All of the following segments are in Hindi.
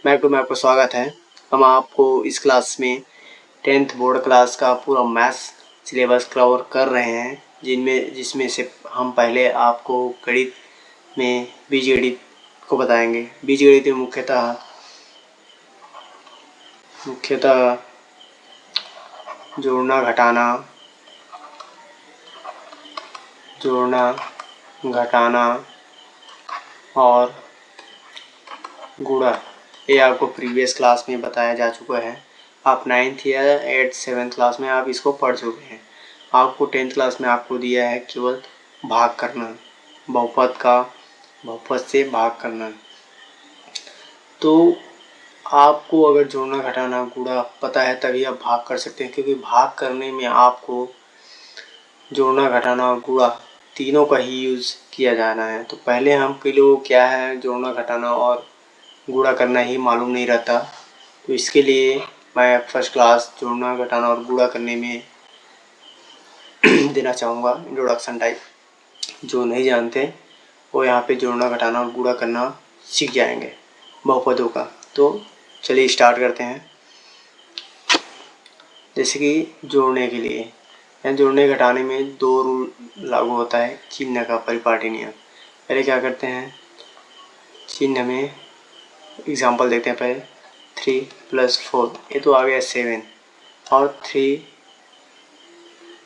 में आपका स्वागत है। हम आपको इस क्लास में 10th बोर्ड क्लास का पूरा मैथ्स सिलेबस कवर कर रहे हैं, जिसमें से हम पहले आपको गणित में बीजगणित को बताएंगे। बीजगणित में मुख्यतः जोड़ना घटाना और गुणा, ये आपको प्रीवियस क्लास में बताया जा चुका है। आप 9th या 8th 7th क्लास में आप इसको पढ़ चुके हैं। आपको 10th क्लास में आपको दिया है केवल भाग करना, बहुपद से भाग करना। तो आपको अगर जोड़ना घटाना गुणा पता है तभी आप भाग कर सकते हैं, क्योंकि भाग करने में आपको जोड़ना घटाना और गुणा तीनों का ही यूज़ किया जाना है। तो पहले हम के लोग क्या है, जोड़ना घटाना और गुणा करना ही मालूम नहीं रहता। तो इसके लिए मैं फर्स्ट क्लास जोड़ना घटाना और गुणा करने में देना चाहूँगा इंट्रोडक्शन टाइप। जो नहीं जानते वो यहाँ पे जोड़ना घटाना और गुणा करना सीख जाएंगे बहुपदों का। तो चलिए स्टार्ट करते हैं। जैसे कि जोड़ने के लिए या जोड़ने घटाने में 2 रूल लागू होता है चिन्ह का, परिपाटी नियम। पहले क्या करते हैं, चिन्ह में एग्जाम्पल देखते हैं। पहले 3 + 4, ये तो आ गया 7, और 3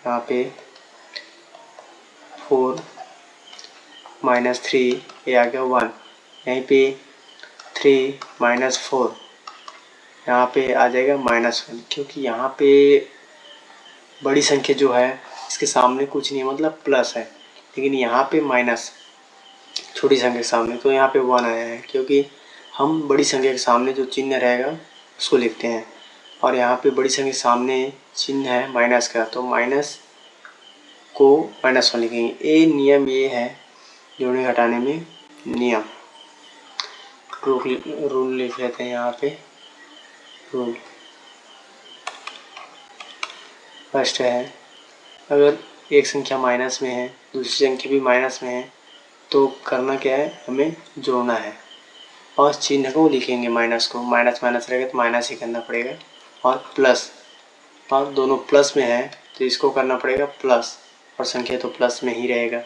यहाँ पे 4 - 3 ये आ गया 1। यहीं पे 3 - 4 यहाँ पे आ जाएगा -1, क्योंकि यहाँ पे बड़ी संख्या जो है इसके सामने कुछ नहीं है, मतलब प्लस है, लेकिन यहाँ पे माइनस छोटी संख्या के सामने, तो यहाँ पे 1 आया है, क्योंकि हम बड़ी संख्या के सामने जो चिन्ह रहेगा उसको लिखते हैं। और यहाँ पे बड़ी संख्या के सामने चिन्ह है माइनस का, तो माइनस को -1 लिखेंगे। ये नियम ये है जोड़ने घटाने में नियम। रूल लिख लेते हैं यहाँ पे। रूल फर्स्ट है, अगर एक संख्या माइनस में है, दूसरी संख्या भी माइनस में है, तो करना क्या है, हमें जोड़ना है और चिन्ह को लिखेंगे माइनस को। माइनस रहेगा तो माइनस ही करना पड़ेगा। और प्लस, और दोनों प्लस में है तो इसको करना पड़ेगा प्लस, और संख्या तो प्लस में ही रहेगा।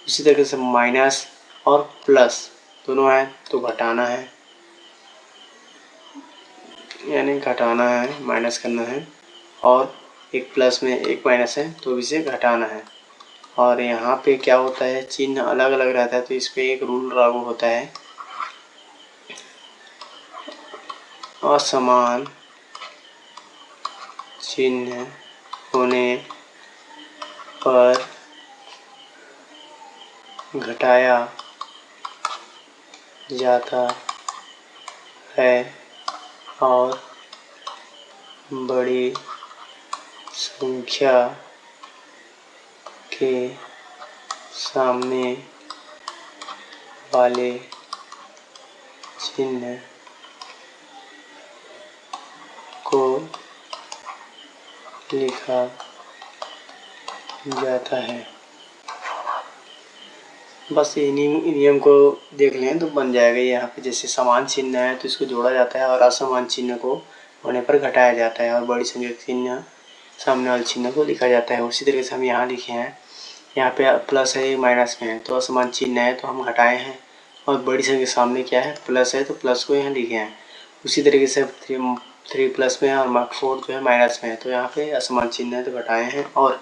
इसी तरीके से माइनस और प्लस दोनों है तो घटाना है, यानी घटाना है, माइनस करना है। और एक प्लस में एक माइनस है तो इसे घटाना है। और यहाँ पे क्या होता है, चिन्ह अलग अलग रहता है, तो इस पे एक रूल लागू होता है, असमान चिन्ह होने पर घटाया जाता है और बड़ी संख्या के सामने वाले चिन्ह को लिखा जाता है। बस ये नियम को देख लें तो बन जाएगा। यहाँ पे जैसे समान चिन्ह है तो इसको जोड़ा जाता है, और असमान चिन्ह को होने पर घटाया जाता है, और बड़ी संख्या चिन्ह सामने वाले चिन्ह को लिखा जाता है। उसी तरीके से हम यहाँ लिखे हैं, यहाँ पे प्लस है, माइनस में है, तो असमान चिन्ह है तो हम घटाए हैं, और बड़ी संख्या के सामने क्या है, प्लस है, तो प्लस को यहाँ लिखे हैं। उसी तरीके से 3 प्लस में है और 4 जो है माइनस में है, तो यहाँ पे असमान चिन्ह है तो घटाए हैं, और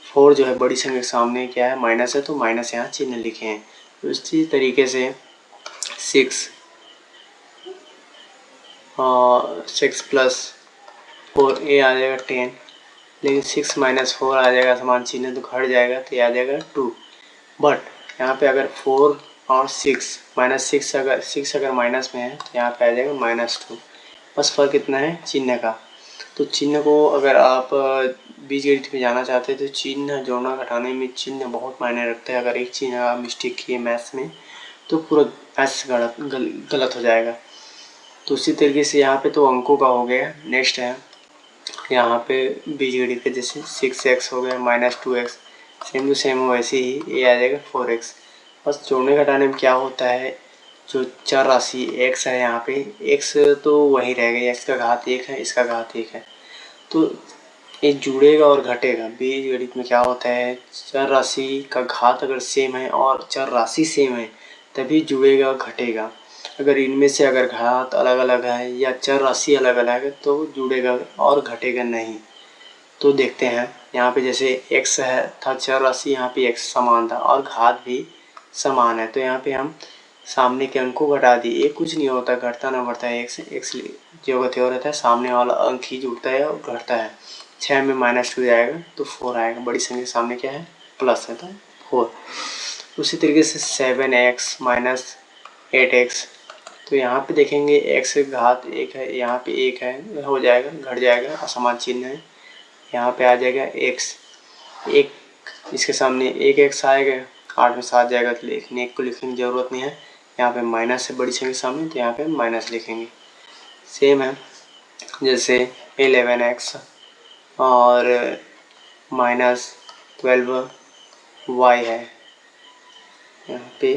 4 जो है बड़ी संख्या के सामने क्या है, माइनस है, तो माइनस यहाँ चिन्ह लिखे हैं। तो इसी तरीके से 6 + 4 ये आ जाएगा 10, लेकिन 6 - 4 आ जाएगा समान चिन्ह तो घट जाएगा, तो ये आ जाएगा 2। बट यहाँ पे अगर 4 और 6 -6 अगर 6 अगर माइनस में है तो यहाँ पे आ जाएगा -2। बस फर्क इतना है चिन्ह का। तो चिन्ह को अगर आप बीजगणित में जाना चाहते हैं तो चिन्ह जोड़ना घटाने में चिन्ह बहुत मायने रखता है। अगर एक चिन्ह आप मिस्टेक किए मैथ्स में तो पूरा मैथ्स गलत हो जाएगा। तो उसी तरीके से यहाँ पे तो अंकों का हो गया। नेक्स्ट है यहाँ पे बीजगणित के, जैसे 6x हो गया -2x, सेम टू सेम वैसे ही ये आ जाएगा 4x। बस जोड़ने घटाने में क्या होता है, जो चर राशि x है यहाँ पे x तो वही रहेगा, x का घात 1 है, इसका घात 1 है, तो ये जुड़ेगा और घटेगा। बीजगणित में क्या होता है, चर राशि का घात अगर सेम है और चर राशि सेम है तभी जुड़ेगा घटेगा। अगर इनमें से अगर घात अलग अलग है या चर राशि अलग अलग है तो जुड़ेगा और घटेगा नहीं। तो देखते हैं यहाँ पे जैसे x है था चर राशि, यहाँ पे x समान था और घात भी समान है, तो यहाँ पे हम सामने के अंक को घटा दिए। ये कुछ नहीं होता, घटता ना बढ़ता है, x जो का त्यों रहता है, सामने वाला अंक ही जुड़ता है और घटता है। 6 में -2 जाएगा तो 4 आएगा, बड़ी संख्या के सामने क्या है, प्लस है तो 4। उसी तरीके से 7x - 8x, तो यहाँ पे देखेंगे x घात 1 है, यहाँ पे 1 है, हो जाएगा, घट जाएगा, असमान चिन्ह है, यहाँ पे आ जाएगा x, एक इसके सामने एक x आएगा, 8 में 7 जाएगा, तो लेकिन 1 को लिखने की ज़रूरत नहीं है, यहाँ पे माइनस है बड़ी संख्या के सामने, तो यहाँ पे माइनस लिखेंगे। सेम है जैसे 11x और -12y है, यहाँ पे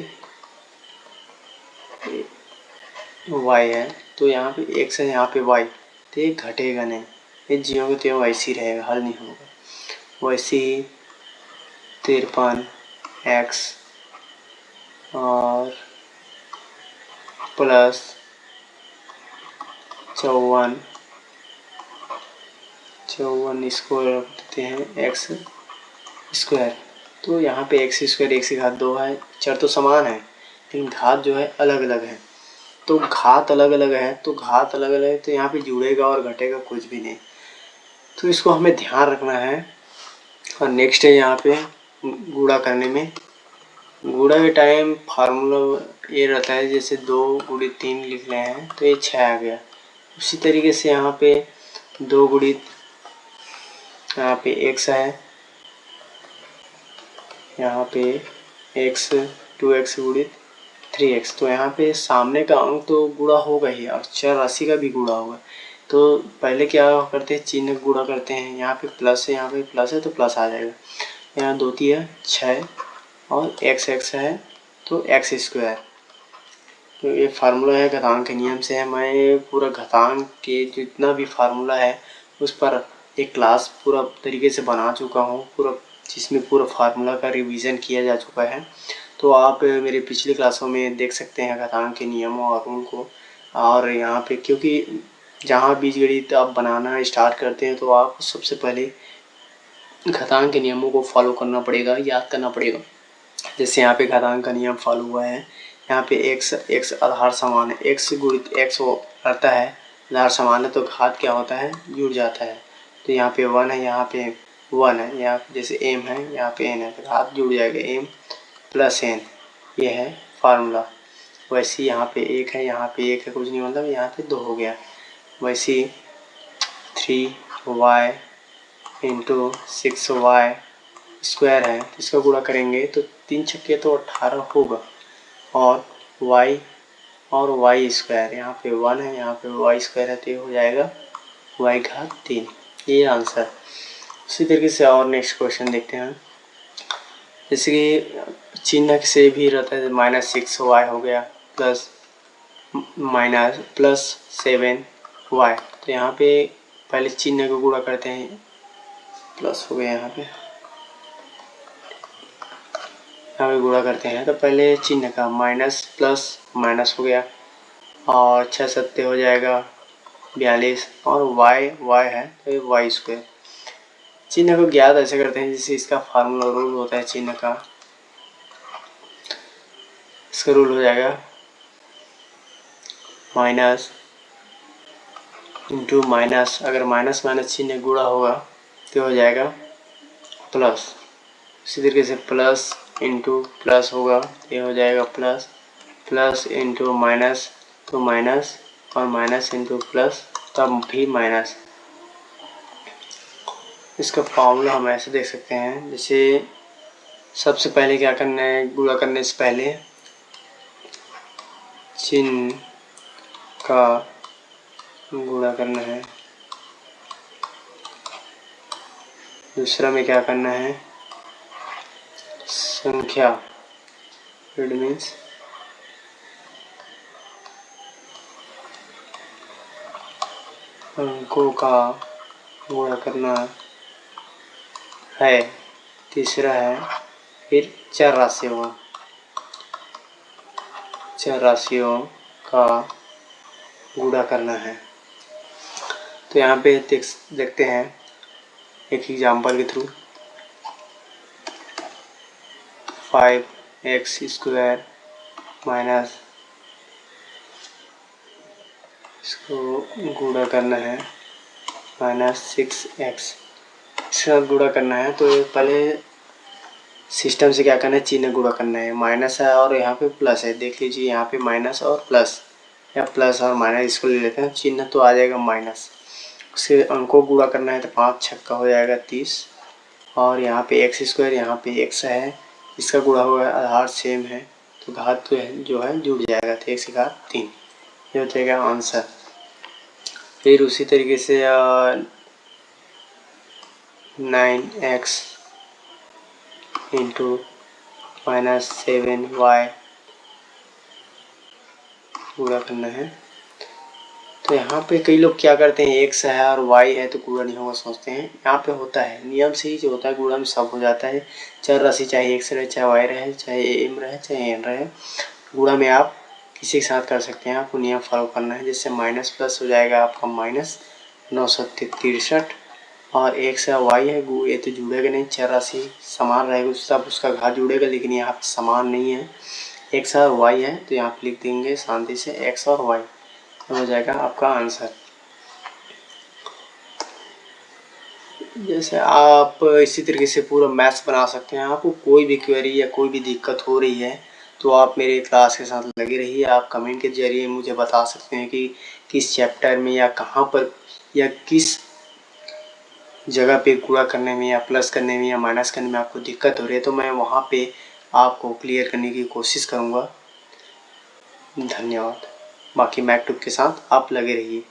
y है, तो यहाँ पे x है, यहाँ पे y, तो ये घटेगा नहीं, ये ज्यों का त्यों वैसे ही रहेगा, हल नहीं होगा। वैसे ही 53x और प्लस 54 इसको रख देते हैं x स्क्वायर, तो यहाँ पे x स्क्वायर, x की घात 2 है, चर तो समान है लेकिन घात जो है अलग अलग है, तो घात अलग अलग है तो यहाँ पे जुड़ेगा और घटेगा कुछ भी नहीं, तो इसको हमें ध्यान रखना है। और नेक्स्ट है यहाँ पे गुणा करने में, गुणा के टाइम फार्मूला ये रहता है, जैसे 2 × 3 लिख रहे हैं तो ये 6 आ गया। उसी तरीके से यहाँ पे 2 गुणित, यहाँ पे x है, यहाँ पे x 2x गुणित 3x, तो यहाँ पे सामने का अंक तो गुणा होगा ही और चर राशि का भी गुणा होगा। तो पहले क्या करते हैं, चिन्ह गुणा करते हैं, यहाँ पे प्लस है, यहाँ पे प्लस है तो प्लस आ जाएगा, यहाँ 2 3 6 और x है तो x स्क्वायर। तो ये फार्मूला है घातांक के नियम से है, मैं पूरा घातांक के जितना भी फार्मूला है उस पर एक क्लास पूरा तरीके से बना चुका हूँ, पूरा जिसमें पूरा फार्मूला का रिवीजन किया जा चुका है, तो आप मेरे पिछली क्लासों में देख सकते हैं घातांक के नियमों और उनको। और यहाँ पे क्योंकि जहाँ बीजगणित आप बनाना स्टार्ट करते हैं तो आप सबसे पहले घातांक के नियमों को फॉलो करना पड़ेगा, याद करना पड़ेगा। जैसे यहाँ पे घातांक का नियम फॉलो हुआ है, यहाँ पे x आधार समान है, x गुणित x वो करता है, आधार समान है तो घात क्या होता है, जुड़ जाता है, तो यहाँ पे 1 है, यहाँ पे 1 है, यहाँ जैसे m है, यहाँ पे n है, तो घात जुड़ जाएगा, m + n, ये है फार्मूला। वैसे यहाँ पे 1 है, यहाँ पे 1 है, कुछ नहीं मतलब यहाँ पे 2 हो गया। वैसे 3y × 6y स्क्वायर है, इसका गुणा करेंगे तो 3 छक्के तो 18 होगा, और y और y स्क्वायर, यहाँ पे 1 है, यहाँ पे y स्क्वायर है, तो ये हो जाएगा y घात 3, ये आंसर। उसी तरीके से और नेक्स्ट क्वेश्चन देखते हैं, जैसे कि चिन्ह से भी रहता है, -6y हो गया +7y, तो यहाँ पे पहले चिन्ह को गुणा करते हैं, प्लस हो गया यहाँ पे गुणा करते हैं, तो पहले चिन्ह का माइनस प्लस माइनस हो गया, और 6 7 हो जाएगा 42, और y है तो ये y स्क्वायर। चिन्ह को ज्ञात ऐसे करते हैं जैसे इसका फार्मूला रूल होता है चिन्ह का, इसका रूल हो जाएगा माइनस इंटू माइनस, अगर माइनस माइनस चिन्ह गुणा होगा तो हो जाएगा प्लस। इसी तरीके से प्लस इंटू प्लस होगा, ये हो जाएगा प्लस, प्लस इंटू माइनस तो माइनस, और माइनस इंटू प्लस तब भी माइनस। इसका फॉर्मूला हम ऐसे देख सकते हैं, जैसे सबसे पहले क्या करना है, गुणा करने से पहले चिन्ह का गुणा करना है, दूसरा में क्या करना है, संख्या, इट मीन्स अंकों का गुणा करना है। तीसरा है फिर चर राशियों का गुणा करना है। तो यहाँ पे देखते हैं एक एग्जाम्पल के थ्रू। 5x² माइनस, इसको गुणा करना है -6x, इसके साथ गुणा करना है। तो पहले सिस्टम से क्या करना है, चिन्ह गुणा करना है। माइनस है और यहाँ पे प्लस है, देख लीजिए यहाँ पे माइनस और प्लस, या प्लस और माइनस, इसको ले लेते हैं। चिन्ह तो आ जाएगा माइनस, उसके अंकों गुणा करना है तो 5 छक्का हो जाएगा 30, और यहाँ पे x², यहाँ पे x है, इसका गुणा होगा, आधार सेम है तो घात जो है जुड़ जाएगा, तो 1 से घात 3, ये हो जाएगा आंसर। फिर उसी तरीके से 9x इंटू -7y गुणा करना है। तो यहाँ पे कई लोग क्या करते हैं, x है और y है तो गुणा नहीं होगा सोचते हैं। यहाँ पे होता है नियम से ही जो होता है, गुणा में सब हो जाता है। चर राशि चाहे x रहे, चाहे y रहे, चाहे m रहे, चाहे n रहे, गुणा में आप किसी के साथ कर सकते हैं। आपको नियम फॉलो करना है। जैसे माइनस प्लस हो जाएगा आपका -963, और x है y है, ये तो जुड़ेगा नहीं, चर राशि समान रहेगा, सब उसका घात जुड़ेगा, लेकिन यहाँ पे समान नहीं है, x और y है तो यहाँ पे लिख देंगे शांति से x और y, हो जाएगा आपका आंसर। जैसे आप इसी तरीके से पूरा मैथ्स बना सकते हैं। आपको कोई भी क्वेरी या कोई भी दिक्कत हो रही है तो आप मेरे क्लास के साथ लगे रहिए। आप कमेंट के जरिए मुझे बता सकते हैं कि किस चैप्टर में या कहाँ पर या किस जगह पे गुणा करने में या प्लस करने में या माइनस करने में आपको दिक्कत हो रही है, तो मैं वहाँ पे आपको क्लियर करने की कोशिश करूँगा। धन्यवाद। बाकी मैथ्स के साथ आप लगे रहिए।